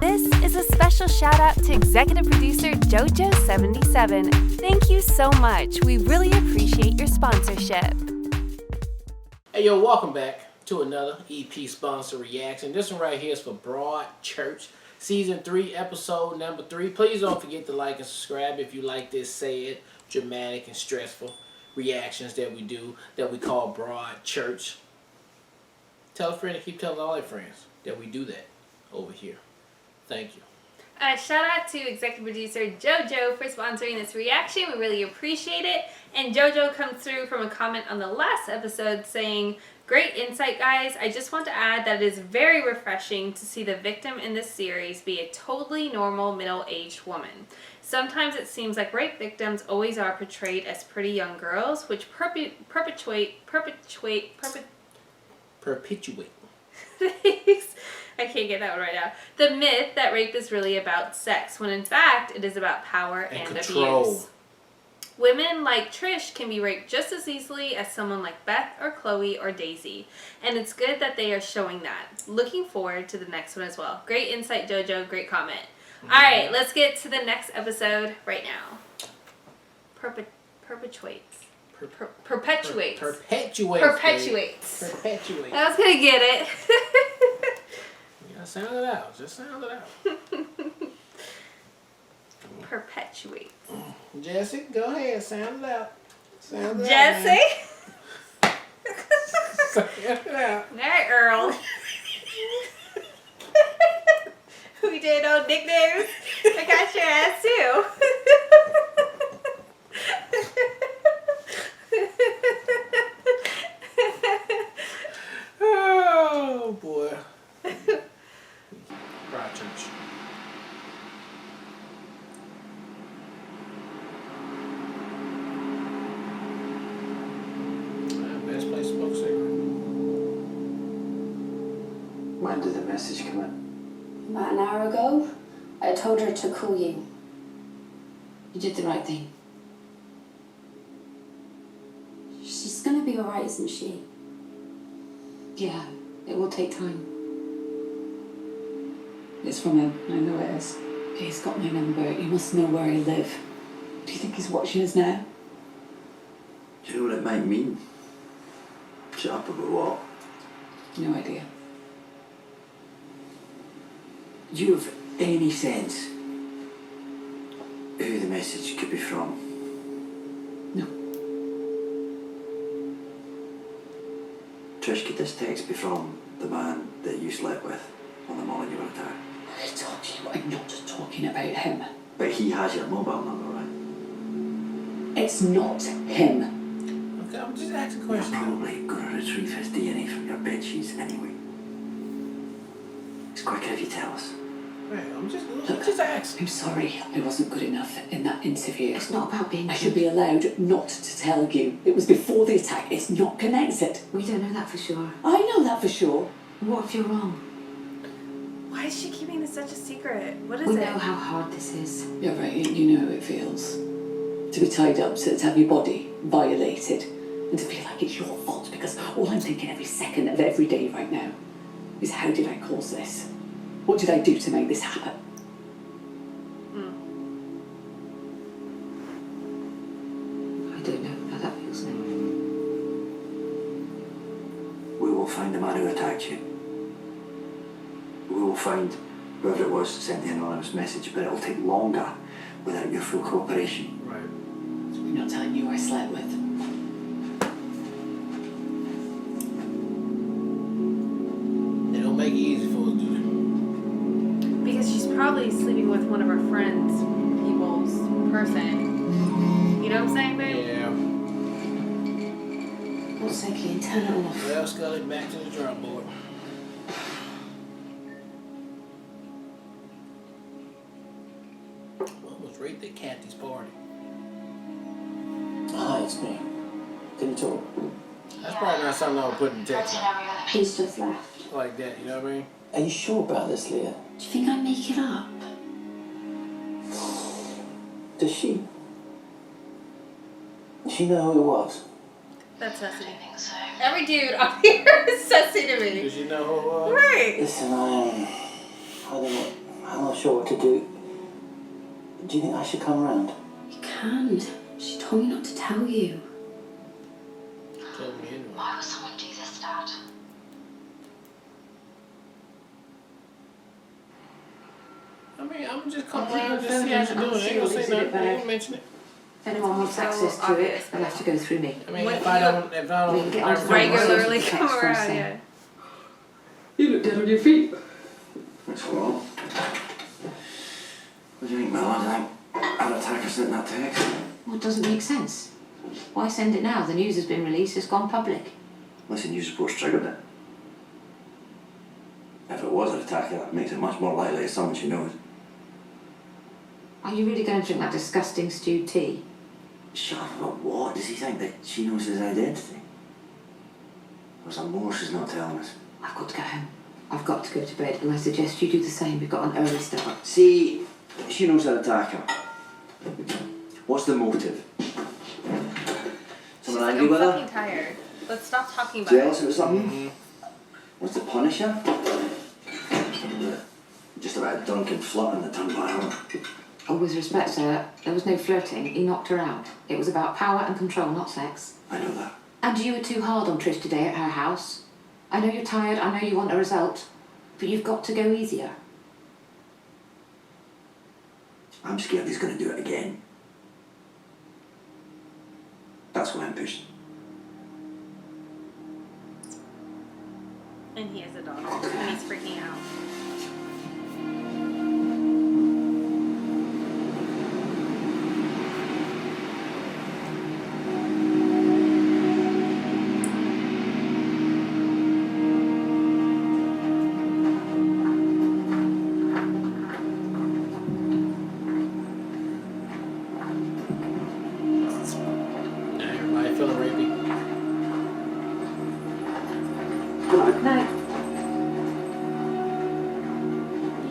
This is a special shout out to executive producer JoJo77. Thank you so much. We really appreciate your sponsorship. Hey yo, welcome back to another EP sponsor reaction. This one right here is for BROADCHURCH, Season 3, Episode number 3. Please don't forget to like and subscribe if you like this sad, dramatic, and stressful reactions that we do, that we call BROADCHURCH. Tell a friend to keep telling all their friends that we do that over here. Thank you. Shout out to executive producer JoJo for sponsoring this reaction. We really appreciate it. And JoJo comes through from a comment on the last episode saying, "Great insight, guys. I just want to add that it is very refreshing to see the victim in this series be a totally normal middle-aged woman. Sometimes it seems like rape victims always are portrayed as pretty young girls, which perpetuate. I can't get that one right now. The myth that rape is really about sex, when in fact it is about power and control. abuse. Women like Trish can be raped just as easily as someone like Beth or Chloe or Daisy. And it's good that they are showing that. Looking forward to the next one as well. Great insight, JoJo. Great comment. Alright, let's get to the next episode right now. Perpetuates. Perpetuates. I was gonna get it. Yeah, sound it out. Just sound it out. Perpetuates. Jesse, go ahead. Sound it out. Sound it Jesse? out. Sound it out. Alright, Earl. We did no nicknames. I got your ass too. Oh boy. BROADCHURCH. Best place to smoke cigarette. When did the message come in? About an hour ago, I told her to call you. You did the right thing. She's gonna be alright, isn't she? Yeah, it will take time. It's from him, I know it is. He's got my number, he must know where I live. Do you think he's watching us now? Do you know what it might mean? Shut up about what? No idea. Do you have any sense who the message could be from? No. Trish, could this text be from the man that you slept with on the morning you were attacked? I told you I'm not talking about him. But he has your mobile number, right? It's not him. Okay, I'm just asking You're questions. probably going to retrieve his DNA from your bed sheets anyway. It's quicker if you tell us. Right, I'm just asking. I'm sorry, I wasn't good enough in that interview. It's not about being I should be allowed not to tell you. It was before the attack, it's not connected. We don't know that for sure. I know that for sure. What if you're wrong? Why is she keeping this such a secret? What is We it? know how hard this is. You're right, you know how it feels. To be tied up, to have your body violated, and to feel like it's your fault, because all I'm thinking every second of every day right now is, how did I cause this? What did I do to make this happen? I don't know how that feels now. We will find the man who attacked you. We will find whoever it was who sent the anonymous message, but it'll take longer without your full cooperation. Right. I'm not telling you who I slept with. They don't make it easy for us, do Because she's probably sleeping with one of her friends, people's person. You know what I'm saying, they? babe? Yeah. What's Again, turn it off. Well, Scully, back to the drum board. Almost raped at Kathy's party. Hi, it's me. Can you talk? That's probably not something I would put in text He's just left. like that, you know what I mean? Are you sure about this, Leah? Do you think I make it up? Does she? Does she know who it was? That's sussy. Every dude on here is sussy to me. Did you know who it was? Right. Listen, I'm not sure what to do. Do you think I should come around? You can. She told me not to tell you. Told me anyway. Why would someone do this, Dad? I mean, I'm just come around and just see how you're doing. Ain't gonna say nothing. Ain't gonna mention it. If anyone wants access to it, they'll have to go through me. I mean, What if I don't, get onto the Regularly Text come for a around, sec. yeah. You look dead on your feet. That's well. What do you think, Mel? I think our attacker sent that text. Well, it doesn't make sense. Why send it now? The news has been released, it's gone public. Listen, news reports triggered it. If it was an attacker, that makes it much more likely it's someone she knows. Are you really going to drink that disgusting stewed tea? Shut up about what? Does he think that she knows his identity? There's some more she's not telling us. I've got to go home. I've got to go to bed, and I suggest you do the same. We've got an early start. See, she knows her attacker. What's the motive? She's Someone like, angry I'm with fucking her? tired. Let's stop talking about Jealous it. about something? What's to punish her? Just about a drunken flirting that turned violent. Oh, with respect, sir, there was no flirting. He knocked her out. It was about power and control, not sex. I know that. And you were too hard on Trish today at her house. I know you're tired, I know you want a result, but you've got to go easier. I'm scared he's going to do it again. That's why I'm pushing. And he has a daughter, and he's freaking out. Everybody feeling rapey. No.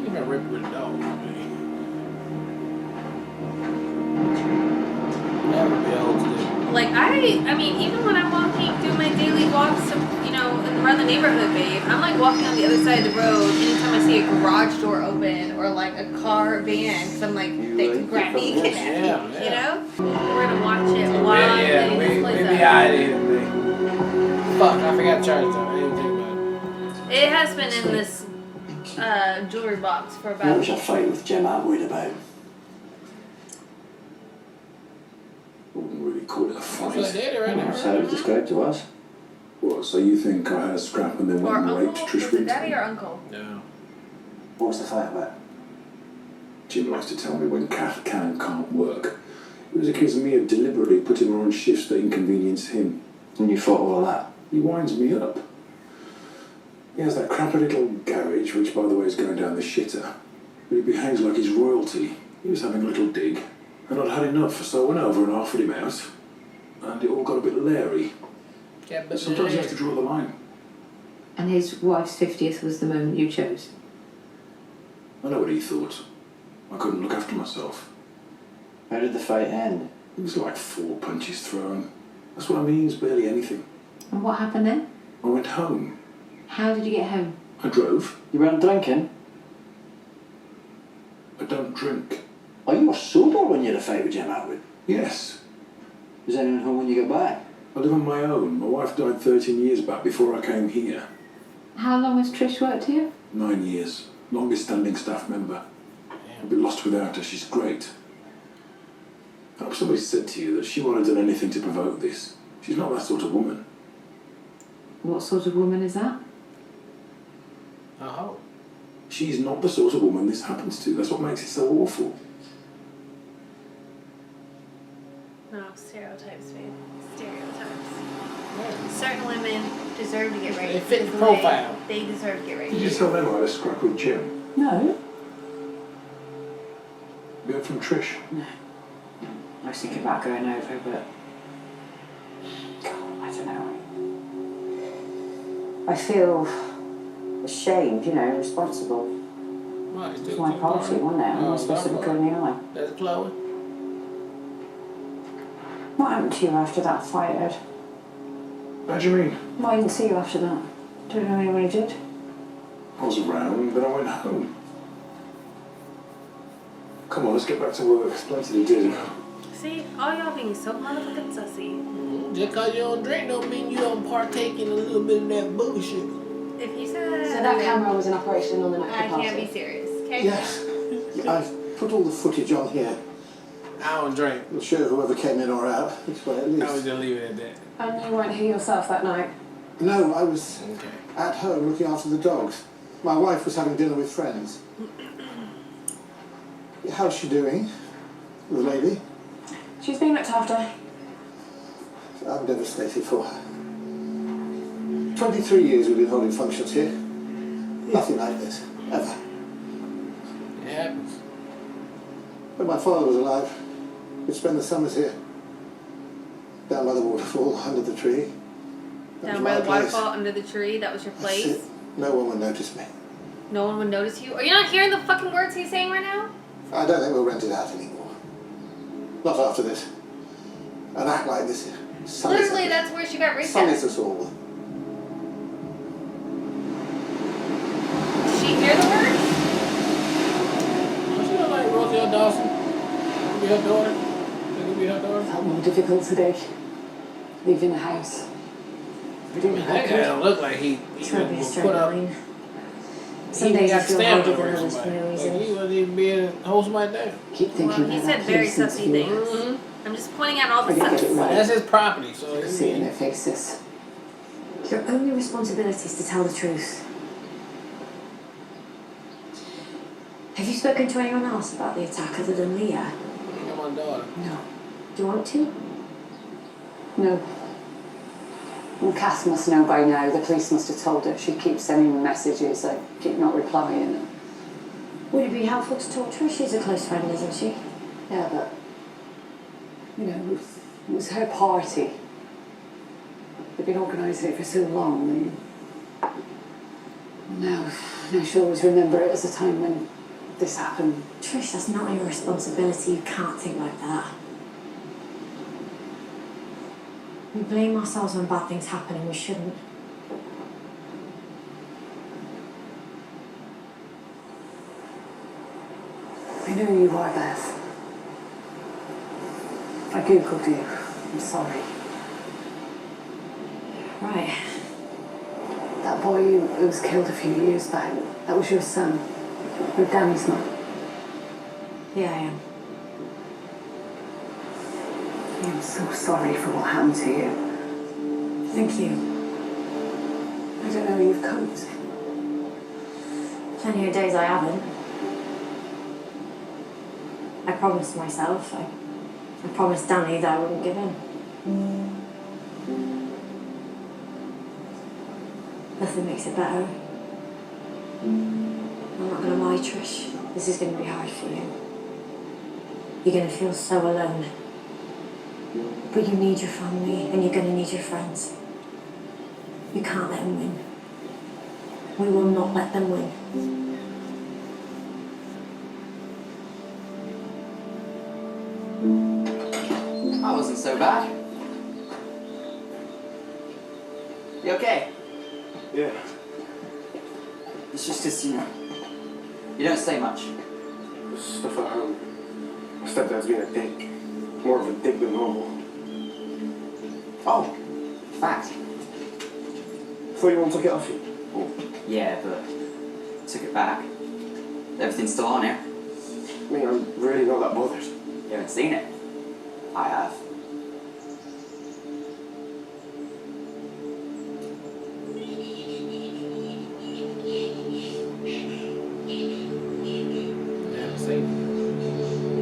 You got raped with a dog. That would be able to do. Like, I mean, even when I'm walking, doing my daily walks, around the neighborhood, babe, I'm like walking on the other side of the road anytime I see a garage door open or like a car, van, because I'm like, they can grab me, kidnap me, you know? We're gonna watch it while I'm getting this we place be up. out of here. Fuck, I forgot to charge them. I didn't think about it. It has been in this jewelry box for What about. was your fight with Jim Atwood about? Wouldn't really call it a That's what fight. they did right That's how it was now. described to us. What, so you think I had a scrap and then Or went and raped uncle? Trish Was it daddy or Winton? uncle? No. What was the fight about? Jim likes to tell me when Kath can and can't work. It was a case of me of deliberately putting her on shifts that inconvenience him. And you fought all of that? He winds me up. He has that crappy little garage, which by the way is going down the shitter. But he behaves like he's royalty. He was having a little dig, and I'd had enough, so I went over and offered him out. And it all got a bit leery. Yeah, but Sometimes you have to draw the line. And his wife's 50th was the moment you chose. I know what he thought. I couldn't look after myself. How did the fight end? It was like 4 punches thrown. That's what I mean, it's barely anything. And what happened then? I went home. How did you get home? I drove. You weren't drinking? I don't drink. Oh, you were sober when you had a fight with Jim Atwood? Yes. Was anyone home when you got back? I live on my own. My wife died 13 years back before I came here. How long has Trish worked here? 9 years. Longest standing staff member. I'd be lost without her. She's great. I hope somebody said to you that she wouldn't have done anything to provoke this. She's not that sort of woman. What sort of woman is that? Oh. She's not the sort of woman this happens to. That's what makes it so awful. No, stereotypes, babe. Stereotypes. Certain women deserve to get raped. They fit the Is way profile. They deserve to get raped. Did you tell them I had a scrap with Jim? No. You heard from Trish? No. I was thinking about going over, but... God, I don't know. I feel ashamed, responsible. Right, It was my party, wasn't it? I was supposed to look her in the eye. That's Chloe. What happened to you after that fight, Ed? How do you mean? Well, I didn't see you after that. Don't know anyone who did. I was around, then I went home. Come on, let's get back to work. There's plenty to do. See, all y'all being so motherfucking sussy. Just cause you don't drink don't mean you don't partake in a little bit of that bullshit. If you said So that camera was in operation on the night of I the party? can't be serious, okay? Yes. I've put all the footage on here. I don't drink. It'll show whoever came in or out which way it I would is. just leave it at that. And you weren't here yourself that night? No, I was Okay. at home looking after the dogs. My wife was having dinner with friends. How's she doing, the lady? She's being looked after. I'm devastated for her. 23 years we've been holding functions here. Nothing like this, ever. It happens. When my father was alive, we'd spend the summers here. Down by the waterfall, under the tree. That Down was by my the place. waterfall, under the tree, that was your That's place. it. No one would notice me. No one would notice you. Are you not hearing the fucking words he's saying right now? I don't think we'll rent it out anymore. Not after this. An act like this sullies Literally, us. that's where she got raped Sullies at. us all. Did she hear the words? Don't she look like Rosie Dawson? Could be her daughter. That could be her daughter. Felt more difficult today. Leaving the house. I didn't know That guy don't look like he Trying to be a will straight put up. line. He Some even days got you feel stabbed harder than over others for somebody. no Like, reason. he wasn't even being a whole somebody down. Keep thinking Well, he about said that very policeman's sussy view. things. I'm just pointing out all the I didn't get it sus. right. That's his property, so I see it in their faces. Your only responsibility is to tell the truth. Have you spoken to anyone else about the attack other than Leah? I'm my daughter. No. Do you want to? No. Well, Cass must know by now. The police must have told her. She keeps sending me messages. I keep not replying. Would it be helpful to talk to her? She's a close friend, isn't she? Yeah, but... You know, it was her party. They've been organising it for so long. And now she'll always remember it as a time when this happened. Trish, that's not your responsibility. You can't think like that. We blame ourselves when bad things happen and we shouldn't. I know who you are, Beth. I googled you. I'm sorry. Right. That boy who was killed a few years back, that was your son. Your Danny's mum. Yeah, I am. I'm so sorry for what happened to you. Thank you. I don't know how you've coped. Plenty of days I haven't. I promised myself. I promised Danny that I wouldn't give in. Nothing makes it better. I'm not gonna lie, Trish. This is gonna be hard for you. You're gonna feel so alone. But you need your family, and you're gonna need your friends. You can't let them win. We will not let them win. That wasn't so bad. You okay? Yeah. It's just 'cause, you don't say much. There's stuff at home. My stepdad's been a dick. More of a dick than normal. Oh, fact. Thought you want to get off you. Well, yeah, but took it back. Everything's still on here. I mean, I'm really not that bothered. You haven't seen it. I have. Yeah, see.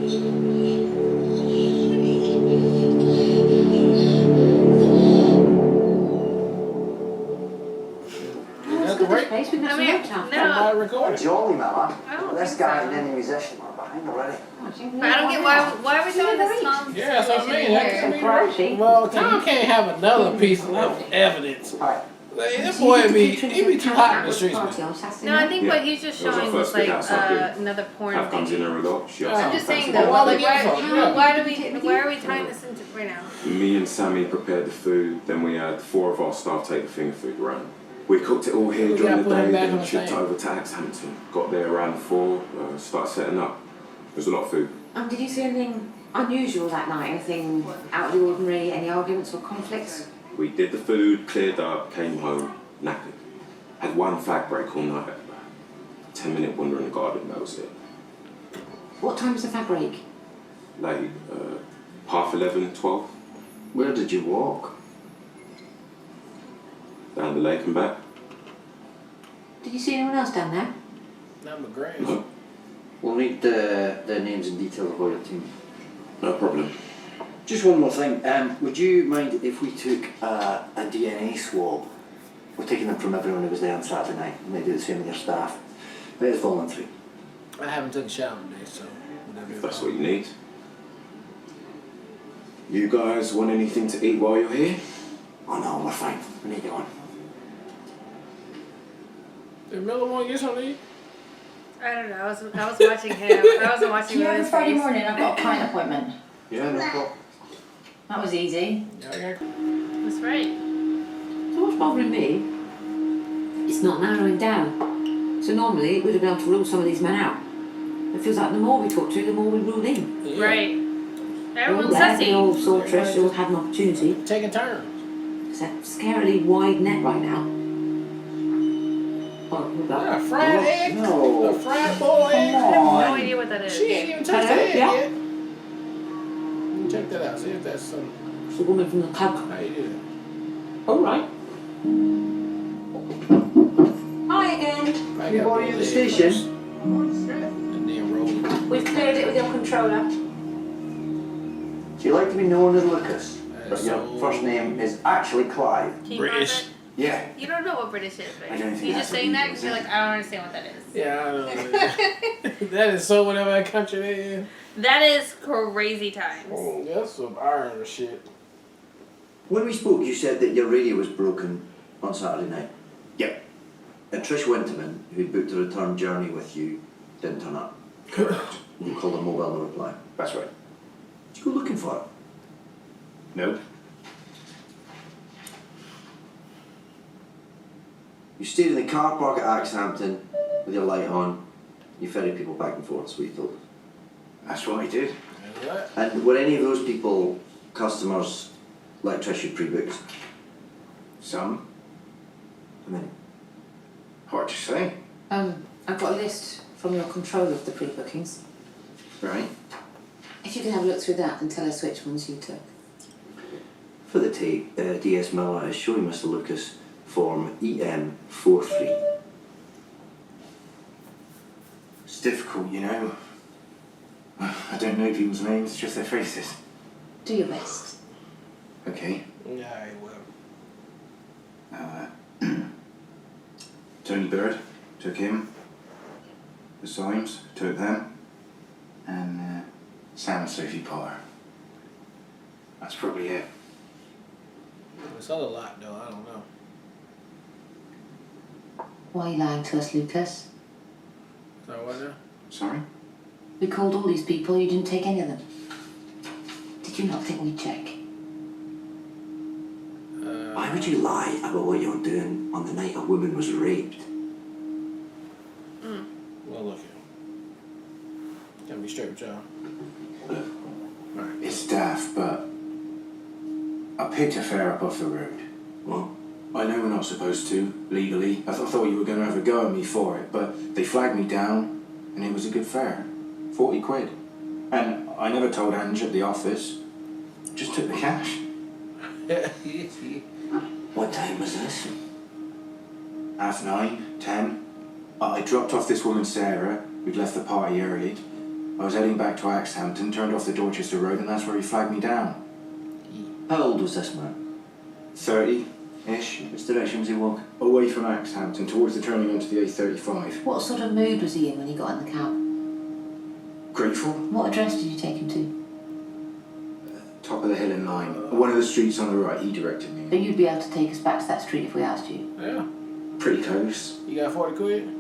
That's the right. Place, we've got I some mean, work now. Somebody no. recording. Jolly, Mama. I don't This think guy so. and any musician are behind already. But I don't get why are we doing this Tom Yeah, that's what I mean. That situation can't be here? right. Well, Tom can't have another piece of evidence. Alright. Like, this boy he be too hot in the streets, man. No, I think what he's just That was our showing was first like big house up here. another porn Half comes in thing. her ago. She I'm I'm also just saying fancies though, Why like they give a fuck? Yeah. why are we tying this into? right now. Me and Sammy prepared the food, then we had 4 of our staff take the finger food around. We cooked it all here We during gotta the put him day, back then on the shipped thing. over to Axhampton. Got there around 4, started setting up. There's a lot of food. Did you see anything unusual that night? Anything out of the ordinary? Any arguments or conflicts? We did the food, cleared up, came home, knackered. Had 1 fag break all night. 10-minute wander in the garden, that was it. What time was the fag break? Like, 11:30, 12. Where did you walk? Down the lake and back. Did you see anyone else down there? Not McGrath. No, We'll need the names and details of all your team. no problem. Just one more thing. Would you mind if we took a DNA swab? We're taking them from everyone who was there on Saturday night. And they do the same with your staff. But it's voluntary. I haven't took a shower today, so whatever. If that's what you need. You guys want anything to eat while you're here? Oh no, we're fine. We need to get on. Did Miller want to get something to eat? I don't know. I was watching him. I wasn't watching Can you have Millie's a Friday face. morning? I've got a client appointment. Yeah, no problem. That was easy. Yeah, That's right. So what's bothering me? It's not narrowing down. So normally it would have been able to rule some of these men out. It feels like the more we talk to, the more we rule in. yeah. Right. They're all Everyone's there, they all sussy. saw Trish, they all had an opportunity. Taking turns. It's a scarily wide net right now. Oh, what about Yeah, fried egg. No. A fried boiled egg. I have no idea what that is. She ain't even touched the Hello? egg Yeah. yet. Check that out. See if that's some. It's the woman from the club. How you do that? All right. Hi again. Probably You gotta already put at the the station? egg first. And then roll it. We've cleared it with your controller. Do you like to be known as Lucas? But That's your so- first name is actually Clive. Can you British. pause it? Yeah. You don't know what British is, I right? don't think You that's just what saying it that is, because you're is like, I don't understand what that is. Yeah, I know. That is so whatever country they in. That is crazy times. Oh, that's some iron shit. When we spoke, you said that your radio was broken on Saturday night. Yep. And Trish Winterman, who'd booked a return journey with you, didn't turn up. Correct. You called her mobile, no reply. That's right. Did you go looking for her? Nope. You stayed in the car park at Axhampton with your light on. You ferried people back and forth, that's what you told us. That's what I did. And what? And were any of those people customers like Trish you pre-booked? Some. I mean, Hard to say. I've got a list from your controller of the pre-bookings. Right. If you can have a look through that and tell us which ones you took. for the tape, DS Miller is showing Mr. Lucas form EM43. It's difficult, you know. I don't know people's names, just their faces. Do your best. Okay. Yeah, well. Tony Bird, took him. The Symes, took them. And Sam and Sophie Potter. That's probably it. It's not a lot, though. I don't know. Why are you lying to us, Lucas? So what now? Sorry? We called all these people, you didn't take any of them. Did you not think we'd check? Why would you lie about what you were doing on the night a woman was raped? Well, look here. Gotta be straight with y'all. It's daft, but I picked a fare up off the road. Well, I know we're not supposed to, legally. I thought you were going to have a go at me for it, but they flagged me down, and it was a good fare. 40 quid. And I never told Ange at the office. Just took the cash. what time was this? 9:30, 10. I dropped off this woman, Sarah, who'd left the party early. I was heading back to Axhampton, turned off the Dorchester Road, and that's where he flagged me down. How old was this man? 30-ish. Which direction was he walking? Away from Axhampton, towards the turning onto the A35. What sort of mood was he in when he got in the cab? Grateful. What address did you take him to? Top of the hill in line. One of the streets on the right, he directed me. So you'd be able to take us back to that street if we asked you? Yeah. Pretty close. You got 40 quid?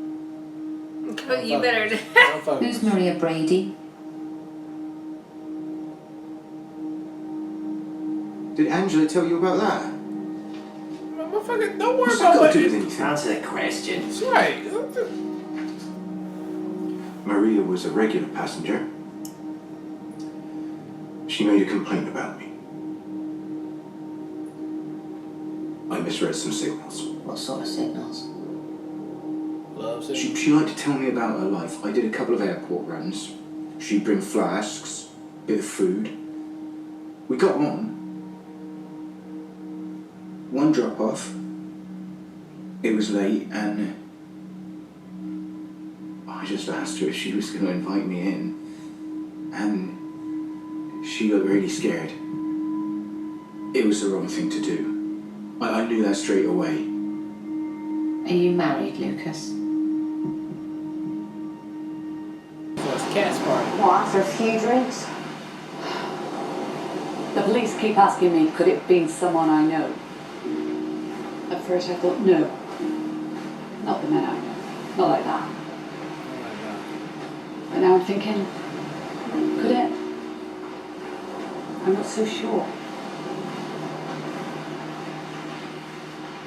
But you better. Don't fuck Who's with me. Maria Brady? Did Angela tell you about that? Motherfucker, don't worry What's about that got what to do with anything? Answer the question. That's right. Maria was a regular passenger. She made a complaint about me. I misread some signals. What sort of signals? Love sick. She liked to tell me about her life. I did a couple of airport runs. She'd bring flasks, bit of food. We got on. One drop off. It was late and I just asked her if she was going to invite me in. And she looked really scared. It was the wrong thing to do. I knew that straight away. Are you married, Lucas? So it's Cat's party. What, after a few drinks? The police keep asking me, could it have been someone I know? At first I thought, no. Not the men I know. Not like that. But now I'm thinking, could it? I'm not so sure.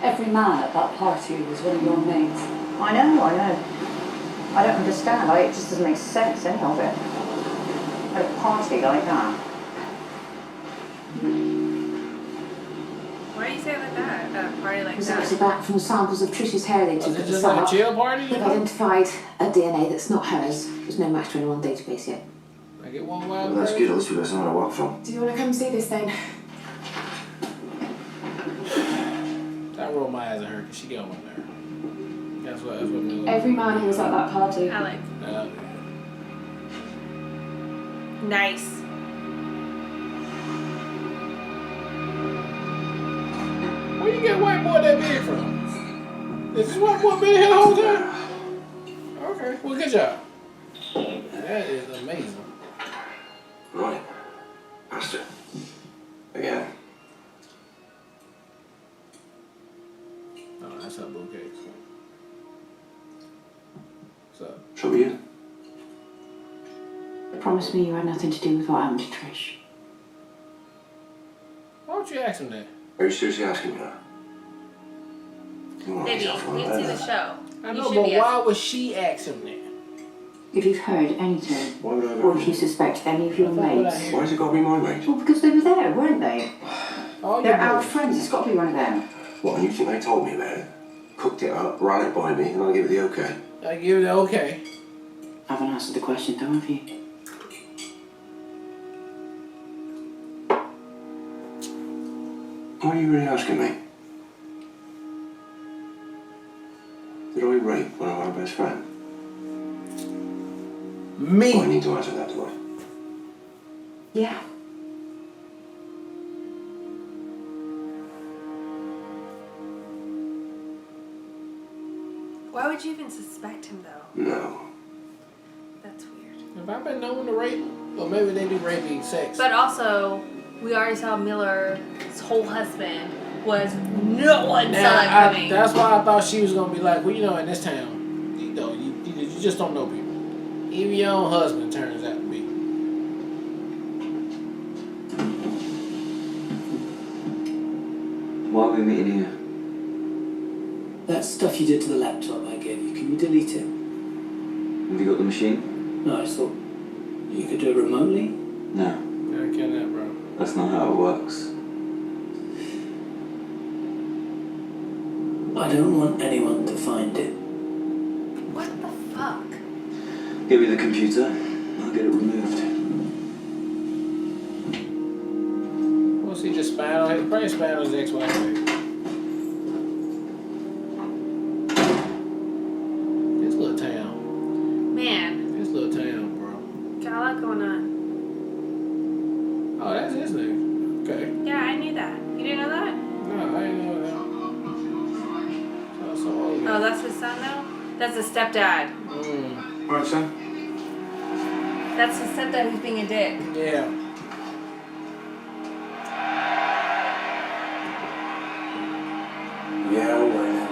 Every man at that party was one of your mates. I know. I don't understand. It just doesn't make sense, any of it. At a party like that. Why do you say it like that? At a party like It was that? actually back from samples of Trish's hair they took Was at it the just like a start. chill party? They've identified a DNA that's not hers. There's no match to any one database yet. I get one wild. Well, that's good. At least we've got somewhere to work from. Do you want to come see this then? I roll my eyes at her because she get on my nerve. That's what me. Every man who was at that party. I like. Nice. Where you get white boy that big from? Is this white boy been here the whole time? Okay, well, good job. That is amazing. Right. Pastor. Again. Oh, that's her bouquet. What's up? Trouble you? Promise me you had nothing to do with what happened to Trish. Why don't you ask him that? Are you seriously asking me that? You want Baby, yourself you need to see the show. I You know, should but be why would she ask him that? If you've heard anything, Why would I or if you suspect any of your mates. Why has it got to be my mate? Well, because they were there, weren't they? Oh, They're yeah. our friends, it's got to be one of them. What, and you think they told me about it? Cooked it up, ran it by me, and I give it the okay? I give it okay. I haven't answered the question, though, have you? Why are you really asking me? Did I rape one of our best friends? Me? Oh, I need to answer that, do I? Yeah. Why would you even suspect him though? No. That's weird. Have I been known to rape? Or maybe they do raping sex. But also, we already saw Miller's whole husband was no one saw that coming. That's why I thought she was gonna be like, well, you know, in this town, you know, you just don't know people. Even your own husband turns out to be. Why are we meeting here? That stuff you did to the laptop I gave you, can you delete it? Have you got the machine? No, I just thought you could do it remotely. No, I cannot, bro. that's not how it works. I don't want anyone to find it. What the fuck? Give me the computer, I'll get it removed. What's he just spying on? He probably spying on his ex-wife. Right? This little town. Man, This little town, bro. got a lot going on. Oh, that's his name. Okay. Yeah, I knew that. You didn't know that? No, I didn't know that. So old. Oh, that's his son though? That's his stepdad. Alright, son. That's his stepdad who's being a dick. Yeah. Yeah, all right now.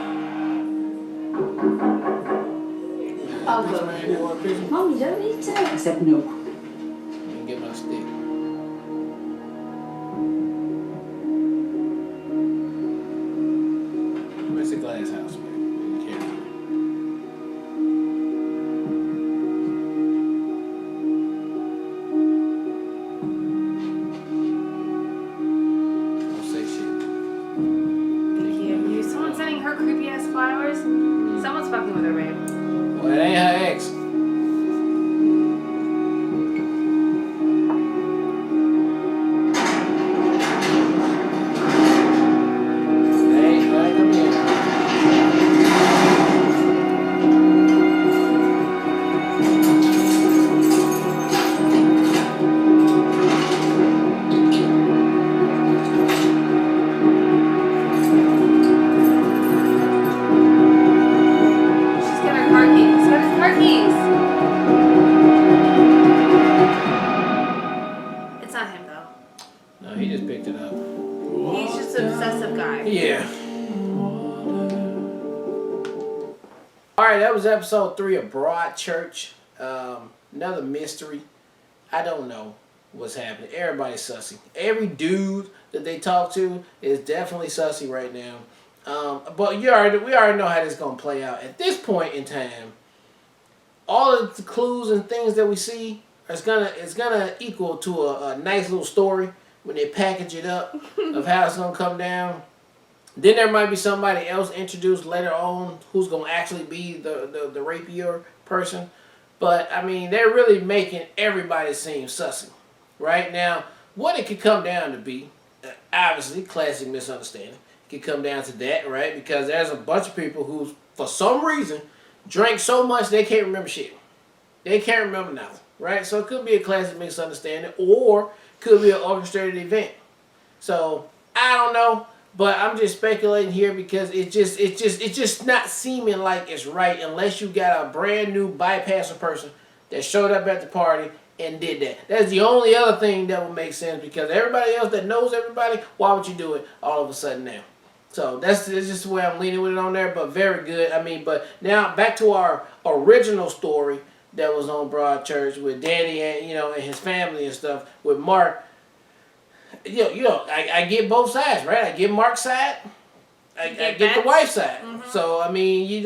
I'll This go. man, you want a picture? Mum, you don't need to. I said no. Let me get my stick. It's not him though. No, he just picked it up. He's just an obsessive guy. Yeah. Alright, that was episode 3 of Broadchurch. Another mystery. I don't know what's happening. Everybody's sussy. Every dude that they talk to is definitely sussy right now. But we already know how this is going to play out. At this point in time, all of the clues and things that we see is gonna equal to a nice little story when they package it up of how it's going to come down. Then there might be somebody else introduced later on who's going to actually be the rapier person. But, I mean, they're really making everybody seem sussy. Right now, what it could come down to be, obviously, classic misunderstanding. It could come down to that, right? Because there's a bunch of people who, for some reason, drank so much they can't remember shit. They can't remember nothing, right? So it could be a classic misunderstanding, or could be an orchestrated event. So, I don't know. But I'm just speculating here because it's just not seeming like it's right unless you got a brand new bypasser person that showed up at the party and did that. That's the only other thing that would make sense, because everybody else that knows everybody, why would you do it all of a sudden now? So that's just the way I'm leaning with it on there, but very good. I mean, but now back to our original story that was on Broadchurch with Danny and and his family and stuff with Mark. I get both sides, right? I get Mark's side. I get the wife's side. Mm-hmm. So, I mean,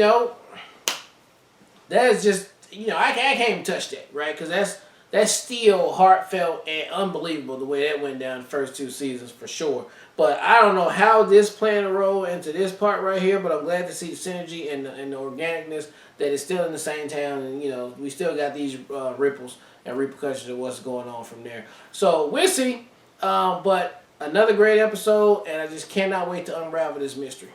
that's just, I can't even touch that, right? Because that's still heartfelt and unbelievable the way that went down the first 2 seasons for sure. But I don't know how this playing a role into this part right here, but I'm glad to see the synergy and the organicness that is still in the same town. And, we still got these ripples and repercussions of what's going on from there. So, we'll see. But another great episode, and I just cannot wait to unravel this mystery.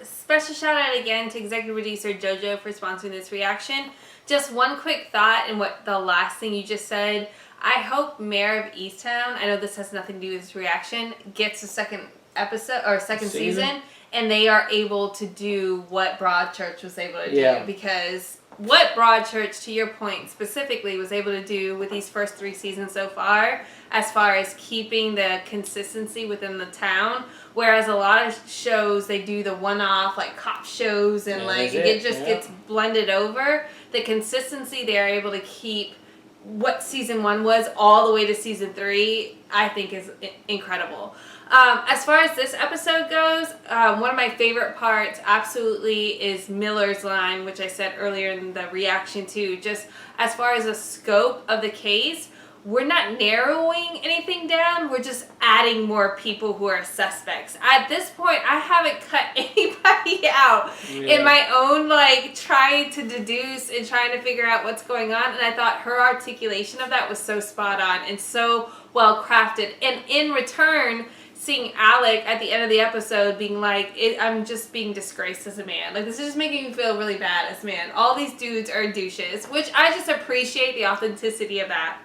Special shout out again to executive producer JoJo for sponsoring this reaction. Just one quick thought in what the last thing you just said. I hope Mayor of Easttown, I know this has nothing to do with this reaction, gets a second episode or second season, and they are able to do what Broadchurch was able to do, because what Broadchurch, to your point specifically, was able to do with these first 3 seasons so far, as far as keeping the consistency within the town, whereas a lot of shows, they do the one-off, like cop shows, and it just gets blended over. The consistency they are able to keep what season 1 was all the way to season 3, I think is incredible. As far as this episode goes, one of my favorite parts absolutely is Miller's line, which I said earlier in the reaction to. Just as far as the scope of the case, we're not narrowing anything down. We're just adding more people who are suspects. At this point, I haven't cut anybody out in my own, trying to deduce and trying to figure out what's going on. And I thought her articulation of that was so spot on and so well crafted. And in return, seeing Alec at the end of the episode being like, I'm just being disgraced as a man. This is just making me feel really bad as a man. All these dudes are douches, which I just appreciate the authenticity of that.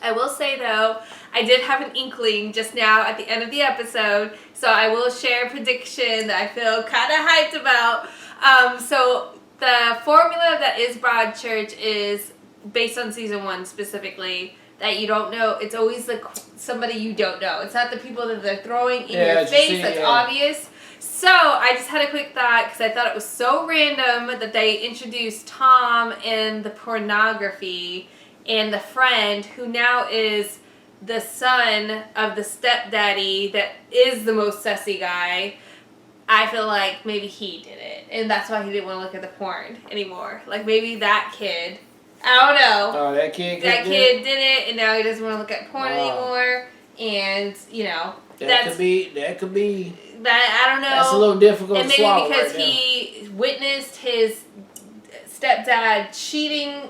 I will say, though, I did have an inkling just now at the end of the episode, so I will share a prediction that I feel kind of hyped about. So the formula that is Broadchurch is based on season 1 specifically, that you don't know. It's always somebody you don't know. It's not the people that they're throwing in your face that's obvious. So I just had a quick thought, because I thought it was so random that they introduced Tom in the pornography and the friend who now is the son of the stepdaddy that is the most sussy guy. I feel like maybe he did it, and that's why he didn't want to look at the porn anymore. Maybe that kid, I don't know. Oh, that kid did it, and now he doesn't want to look at porn anymore. And that could be. That I don't know. That's a little difficult to swallow. And maybe because he witnessed his stepdad cheating,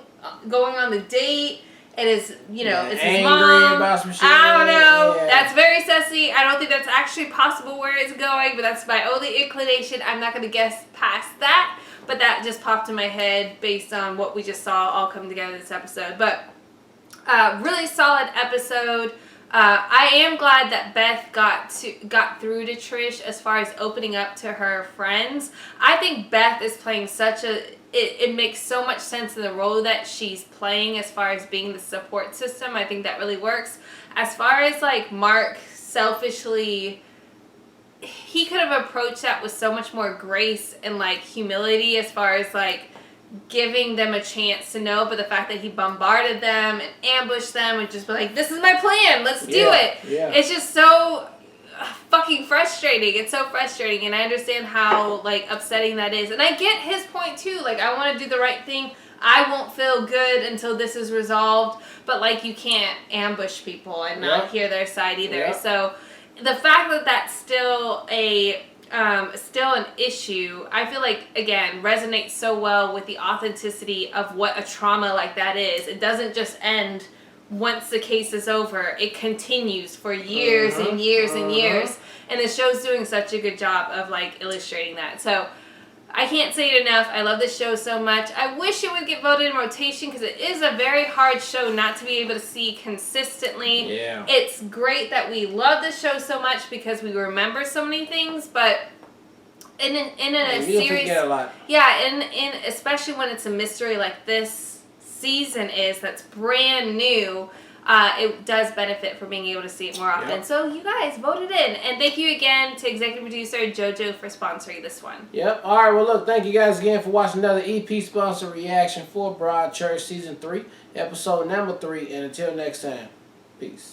going on the date, and it's his mom. About some shit. I don't know. Yeah. That's very sussy. I don't think that's actually possible where it's going, but that's my only inclination. I'm not going to guess past that, but that just popped in my head based on what we just saw all come together this episode. But really solid episode. I am glad that Beth got through to Trish as far as opening up to her friends. I think Beth is playing it makes so much sense in the role that she's playing as far as being the support system. I think that really works. As far as like Mark selfishly, he could have approached that with so much more grace and like humility as far as like giving them a chance to know, but the fact that he bombarded them and ambushed them and just be like, this is my plan, let's do it. Yeah. It's just so fucking frustrating. It's so frustrating, and I understand how like upsetting that is. And I get his point too. Like, I want to do the right thing. I won't feel good until this is resolved, but like, you can't ambush people and not hear their side either. So the fact that that's still still an issue, I feel like, again, resonates so well with the authenticity of what a trauma like that is. It doesn't just end once the case is over. It continues for years and years and years. And the show's doing such a good job of like illustrating that. So I can't say it enough. I love this show so much. I wish it would get voted in rotation because it is a very hard show not to be able to see consistently. Yeah. It's great that we love this show so much because we remember so many things, but in a series, forget a lot. Yeah, in especially when it's a mystery like this season is, that's brand new. It does benefit from being able to see it more often. Yep. So you guys voted in. And thank you again to executive producer JoJo for sponsoring this one. Yep. All right. Well, look, thank you guys again for watching another EP sponsor reaction for Broadchurch Season 3, Episode number 3. And until next time, peace.